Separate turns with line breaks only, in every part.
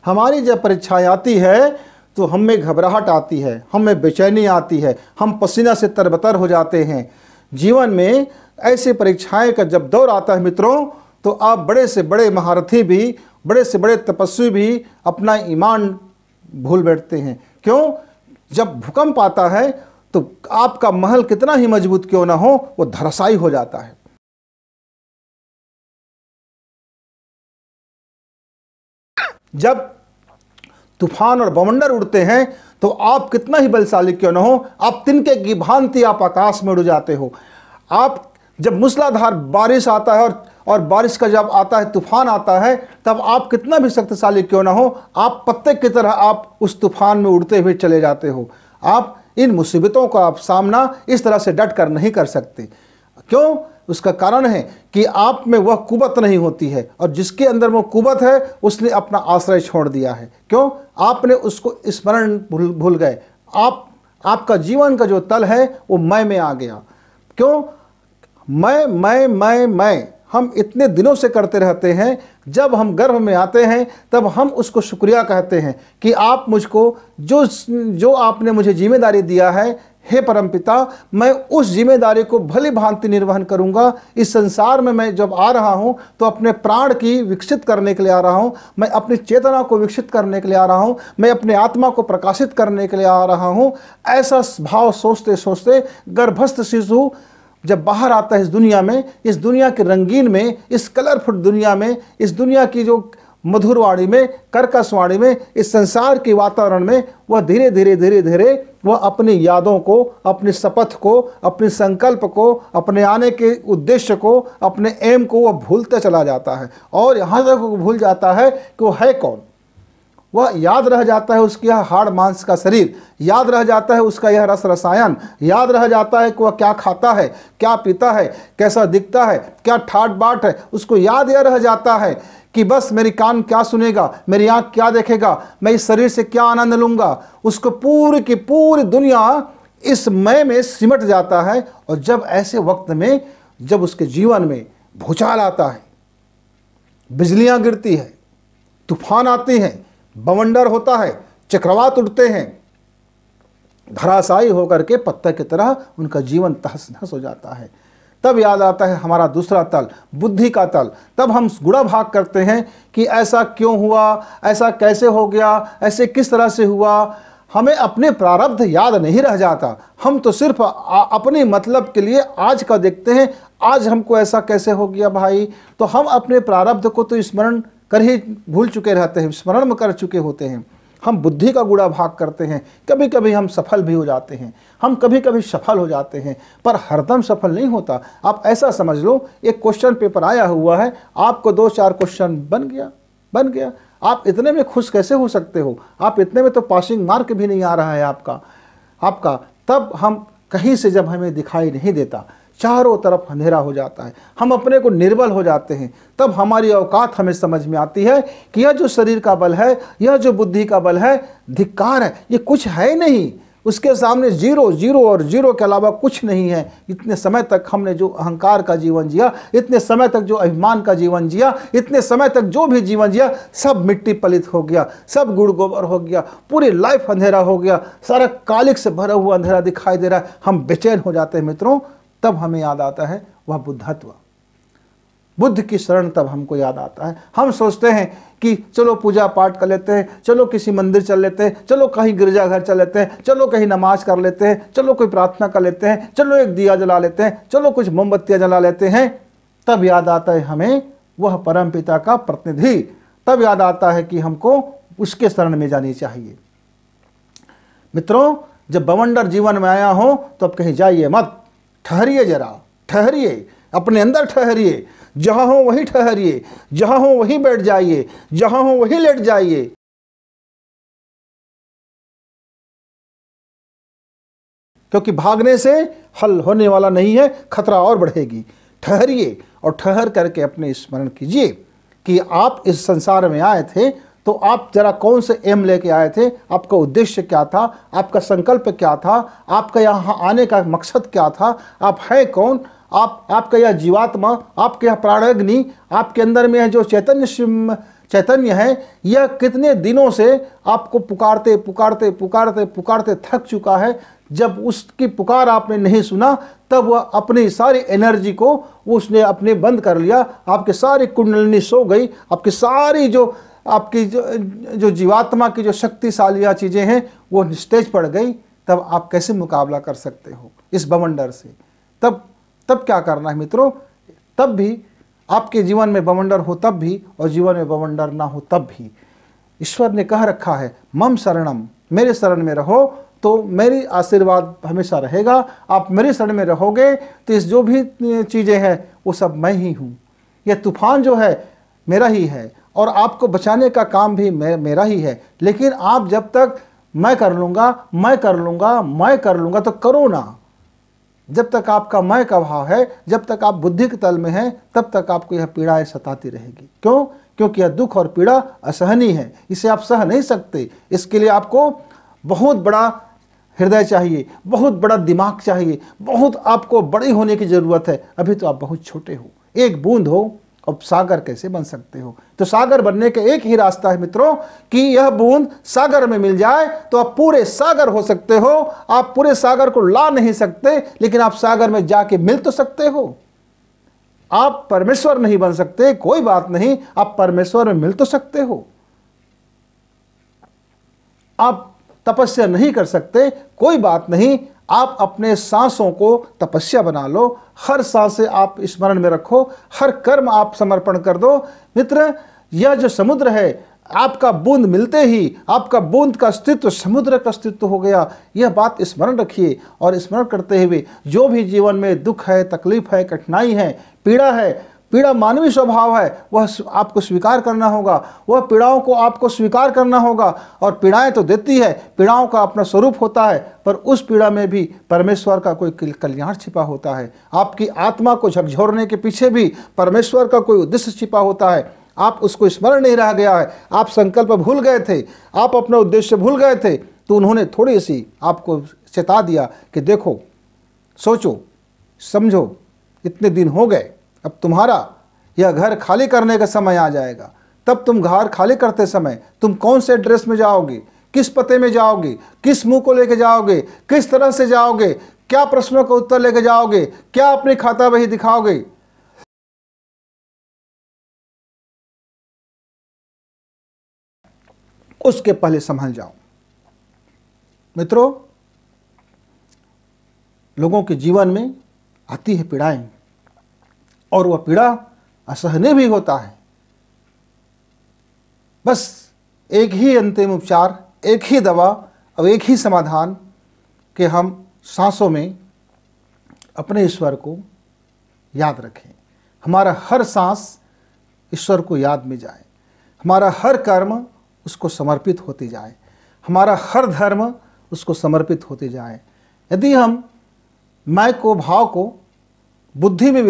हमारी जब परीक्षाएं आती है तो हमें घबराहट आती है, हमें बेचैनी आती है, हम पसीना से तरबतर हो जाते हैं। जीवन में ऐसी परीक्षाएं का जब दौर आता है मित्रों, तो आप बड़े से बड़े महारथी भी, बड़े से बड़े तपस्वी भी अपना ईमान भूल बैठते हैं। क्यों? जब भूकंप आता है तो आपका महल कितना ही मजबूत क्यों ना हो, वो धराशायी हो जाता है। जब तूफान और बवंडर उड़ते हैं तो आप कितना ही बलशाली क्यों न हो, आप तिनके की भांति आप आकाश में उड़ जाते हो। आप जब मूसलाधार बारिश आता है और बारिश का जब आता है, तूफान आता है, तब आप कितना भी शक्तिशाली क्यों ना हो, आप पत्ते की तरह आप उस तूफान में उड़ते हुए चले जाते हो। आप इन मुसीबतों का आप सामना इस तरह से डट कर नहीं कर सकते। क्यों? उसका कारण है कि आप में वह कुवत नहीं होती है, और जिसके अंदर वो कुवत है उसने अपना आश्रय छोड़ दिया है। क्यों? आपने उसको स्मरण भूल गए। आपका जीवन का जो तल है वो मैं में आ गया। क्यों? मैं हम इतने दिनों से करते रहते हैं। जब हम गर्भ में आते हैं तब हम उसको शुक्रिया कहते हैं कि आप मुझको जो आपने मुझे जिम्मेदारी दिया है, हे परमपिता, मैं उस जिम्मेदारी को भली भांति निर्वहन करूंगा। इस संसार में मैं जब आ रहा हूं तो अपने प्राण की विकसित करने के लिए आ रहा हूं, मैं अपनी चेतना को विकसित करने के लिए आ रहा हूं, मैं अपने आत्मा को प्रकाशित करने के लिए आ रहा हूं। ऐसा भाव सोचते सोचते गर्भस्थ शिशु जब बाहर आता है इस दुनिया में, इस दुनिया के रंगीन में, इस कलरफुल दुनिया में, इस दुनिया की जो मधुर वाणी में, कर्कश वाणी में, इस संसार के वातावरण में, वह धीरे धीरे वह अपनी यादों को, अपने शपथ को, अपने संकल्प को, अपने आने के उद्देश्य को, अपने एम को वह भूलता चला जाता है। और यहाँ तक वो भूल जाता है कि वो है कौन। वह याद रह जाता है उसकी यह हाड़ मांस का शरीर, याद रह जाता है उसका यह रस रसायन, याद रह जाता है कि वह क्या खाता है, क्या पीता है, कैसा दिखता है, क्या ठाट बाट है। उसको याद यह रह जाता है कि बस मेरी कान क्या सुनेगा, मेरी आँख क्या देखेगा, मैं इस शरीर से क्या आनंद लूँगा। उसको पूरी की पूरी दुनिया इस मैं में सिमट जाता है। और जब ऐसे वक्त में जब उसके जीवन में भूचाल आता है, बिजलियाँ गिरती है, तूफान आती हैं, बवंडर होता है, चक्रवात उठते हैं, धराशायी होकर के पत्थर की तरह उनका जीवन तहस नहस हो जाता है। तब याद आता है हमारा दूसरा तल, बुद्धि का तल। तब हम गुणा भाग करते हैं कि ऐसा क्यों हुआ, ऐसा कैसे हो गया, ऐसे किस तरह से हुआ। हमें अपने प्रारब्ध याद नहीं रह जाता। हम तो सिर्फ अपने मतलब के लिए आज का देखते हैं, आज हमको ऐसा कैसे हो गया भाई। तो हम अपने प्रारब्ध को तो स्मरण कर ही भूल चुके रहते हैं, स्मरण में कर चुके होते हैं। हम बुद्धि का गुणा भाग करते हैं। कभी कभी हम सफल भी हो जाते हैं, हम कभी कभी सफल हो जाते हैं, पर हरदम सफल नहीं होता। आप ऐसा समझ लो, एक क्वेश्चन पेपर आया हुआ है, आपको 2-4 क्वेश्चन बन गया, आप इतने में खुश कैसे हो सकते हो? आप इतने में तो पासिंग मार्क भी नहीं आ रहा है आपका। तब हम कहीं से जब हमें दिखाई नहीं देता, चारों तरफ अंधेरा हो जाता है, हम अपने को निर्बल हो जाते हैं, तब हमारी औकात हमें समझ में आती है कि यह जो शरीर का बल है, यह जो बुद्धि का बल है, धिक्कार है, ये कुछ है नहीं। उसके सामने जीरो और जीरो के अलावा कुछ नहीं है। इतने समय तक हमने जो अहंकार का जीवन जिया, इतने समय तक जो अभिमान का जीवन जिया, इतने समय तक जो भी जीवन जिया, सब मिट्टी पलित हो गया, सब गुड़ गोबर हो गया, पूरी लाइफ अंधेरा हो गया, सारा कालिक से भरा हुआ अंधेरा दिखाई दे रहा है। हम बेचैन हो जाते हैं मित्रों। तब हमें याद आता है वह बुद्धत्व, बुद्ध की शरण तब हमको याद आता है। हम सोचते हैं कि चलो पूजा पाठ कर लेते हैं, चलो किसी मंदिर चल लेते हैं, चलो कहीं गिरजाघर चल लेते हैं, चलो कहीं नमाज कर लेते हैं, चलो कोई प्रार्थना कर लेते हैं, चलो एक दिया जला लेते हैं, चलो कुछ मोमबत्तियाँ जला लेते हैं। तब याद आता है हमें वह परम पिता का प्रतिनिधि। तब याद आता है कि हमको उसके शरण में जानी चाहिए। मित्रों, जब बवंडर जीवन में आया हो तो अब कहीं जाइए मत, ठहरिए, जरा ठहरिए, अपने अंदर ठहरिए, जहां हो वहीं ठहरिए, जहां हो वहीं बैठ जाइए, जहां हो वहीं लेट जाइए। क्योंकि भागने से हल होने वाला नहीं है, खतरा और बढ़ेगी। ठहरिए और ठहर करके अपने स्मरण कीजिए कि आप इस संसार में आए थे तो आप जरा कौन से एम लेके आए थे, आपका उद्देश्य क्या था, आपका संकल्प क्या था, आपका यहाँ आने का मकसद क्या था, आप हैं कौन, आपका यह जीवात्मा, आपके यह प्राणाग्नि, आपके अंदर में जो चैतन्य है, यह कितने दिनों से आपको पुकारते पुकारते पुकारते पुकारते थक चुका है। जब उसकी पुकार आपने नहीं सुना, तब वह अपनी सारी एनर्जी को उसने अपने बंद कर लिया। आपके सारी कुंडलिनी सो गई, आपकी सारी जो आपकी जो जीवात्मा की जो शक्तिशाली चीज़ें हैं वो निस्तेज पड़ गई। तब आप कैसे मुकाबला कर सकते हो इस बवंडर से? तब क्या करना है मित्रों? तब भी आपके जीवन में बवंडर हो तब भी, और जीवन में बवंडर ना हो तब भी, ईश्वर ने कह रखा है मम शरणम, मेरे शरण में रहो तो मेरी आशीर्वाद हमेशा रहेगा। आप मेरे शरण में रहोगे तो इस जो भी चीज़ें हैं वो सब मैं ही हूँ। यह तूफान जो है मेरा ही है और आपको बचाने का काम भी मेरा ही है। लेकिन आप जब तक मैं कर लूँगा मैं कर लूँगा मैं कर लूँगा तो करो ना। जब तक आपका मैं का भाव है, जब तक आप बुद्धि के तल में हैं, तब तक आपको यह पीड़ाएं सताती रहेगी। क्यों? क्योंकि यह दुख और पीड़ा असहनीय है, इसे आप सह नहीं सकते। इसके लिए आपको बहुत बड़ा हृदय चाहिए, बहुत बड़ा दिमाग चाहिए, बहुत आपको बड़े होने की ज़रूरत है। अभी तो आप बहुत छोटे हो। एक बूंद हो अब सागर कैसे बन सकते हो? तो सागर बनने के एक ही रास्ता है मित्रों कि यह बूंद सागर में मिल जाए तो आप पूरे सागर हो सकते हो। आप पूरे सागर को ला नहीं सकते, लेकिन आप सागर में जाके मिल तो सकते हो। आप परमेश्वर नहीं बन सकते, कोई बात नहीं, आप परमेश्वर में मिल तो सकते हो। आप तपस्या नहीं कर सकते, कोई बात नहीं, आप अपने सांसों को तपस्या बना लो। हर सांसें आप स्मरण में रखो, हर कर्म आप समर्पण कर दो। मित्र, यह जो समुद्र है, आपका बूंद मिलते ही आपका बूंद का अस्तित्व समुद्र का अस्तित्व हो गया। यह बात स्मरण रखिए और स्मरण करते हुए जो भी जीवन में दुख है, तकलीफ है, कठिनाई है, पीड़ा है, पीड़ा मानवीय स्वभाव है, वह आपको स्वीकार करना होगा। वह पीड़ाओं को आपको स्वीकार करना होगा। और पीड़ाएं तो देती है, पीड़ाओं का अपना स्वरूप होता है, पर उस पीड़ा में भी परमेश्वर का कोई कल्याण छिपा होता है। आपकी आत्मा को झकझोरने के पीछे भी परमेश्वर का कोई उद्देश्य छिपा होता है। आप उसको स्मरण नहीं रह गया है, आप संकल्प भूल गए थे, आप अपना उद्देश्य भूल गए थे, तो उन्होंने थोड़ी सी आपको चेता दिया कि देखो, सोचो, समझो, इतने दिन हो गए, अब तुम्हारा यह घर खाली करने का समय आ जाएगा। तब तुम घर खाली करते समय तुम कौन से एड्रेस में जाओगे, किस पते में जाओगे, किस मुंह को लेके जाओगे, किस तरह से जाओगे, क्या प्रश्नों का उत्तर लेके जाओगे, क्या अपनी खाता बही दिखाओगे, उसके पहले संभल जाओ। मित्रों, लोगों के जीवन में आती है पीड़ाएं, और वह पीड़ा असहनीय भी होता है। बस एक ही अंतिम उपचार, एक ही दवा और एक ही समाधान कि हम सांसों में अपने ईश्वर को याद रखें। हमारा हर सांस ईश्वर को याद में जाए, हमारा हर कर्म उसको समर्पित होते जाए, हमारा हर धर्म उसको समर्पित होते जाए। यदि हम मैं को भाव को बुद्धि में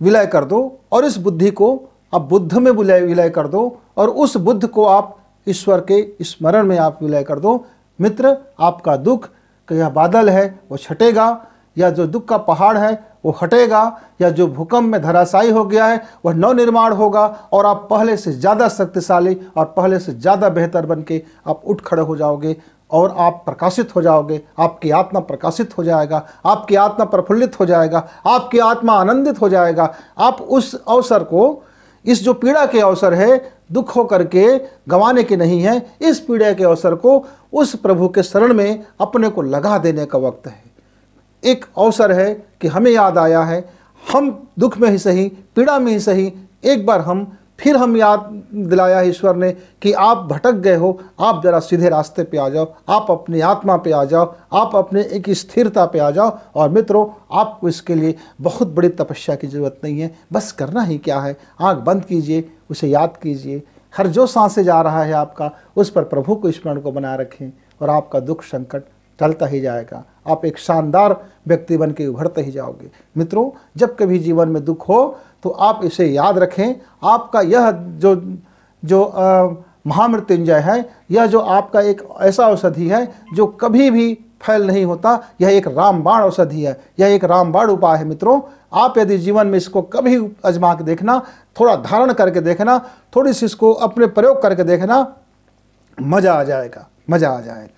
विलय कर दो और इस बुद्धि को आप बुद्ध में विलय कर दो और उस बुद्ध को आप ईश्वर के स्मरण में आप विलय कर दो, मित्र, आपका दुख का यह बादल है वो छटेगा, या जो दुख का पहाड़ है वो हटेगा, या जो भूकंप में धराशायी हो गया है वह नवनिर्माण होगा और आप पहले से ज़्यादा शक्तिशाली और पहले से ज़्यादा बेहतर बन के आप उठ खड़े हो जाओगे और आप प्रकाशित हो जाओगे। आपकी आत्मा प्रकाशित हो जाएगा, आपकी आत्मा प्रफुल्लित हो जाएगा, आपकी आत्मा आनंदित हो जाएगा। आप उस अवसर को, इस जो पीड़ा के अवसर है, दुख हो करके गंवाने के नहीं है, इस पीड़ा के अवसर को उस प्रभु के शरण में अपने को लगा देने का वक्त है। एक अवसर है कि हमें याद आया है, हम दुख में ही सही, पीड़ा में ही सही, एक बार हम याद दिलाया है ईश्वर ने कि आप भटक गए हो, आप जरा सीधे रास्ते पे आ जाओ, आप अपनी आत्मा पे आ जाओ, आप अपने एक स्थिरता पे आ जाओ। और मित्रों, आपको इसके लिए बहुत बड़ी तपस्या की ज़रूरत नहीं है, बस करना ही क्या है, आंख बंद कीजिए, उसे याद कीजिए। हर जो सांसें जा रहा है आपका, उस पर प्रभु को स्मरण को बनाए रखें और आपका दुख संकट टलता ही जाएगा। आप एक शानदार व्यक्ति बन के उभरते ही जाओगे। मित्रों, जब कभी जीवन में दुख हो तो आप इसे याद रखें। आपका यह जो महामृत्युंजय है, यह जो आपका एक ऐसा औषधि है जो कभी भी फैल नहीं होता। यह एक रामबाण औषधि है, यह एक रामबाण उपाय है मित्रों। आप यदि जीवन में इसको कभी आजमा के देखना, थोड़ा धारण करके देखना, थोड़ी सी इसको अपने प्रयोग करके देखना, मज़ा आ जाएगा, मज़ा आ जाएगा।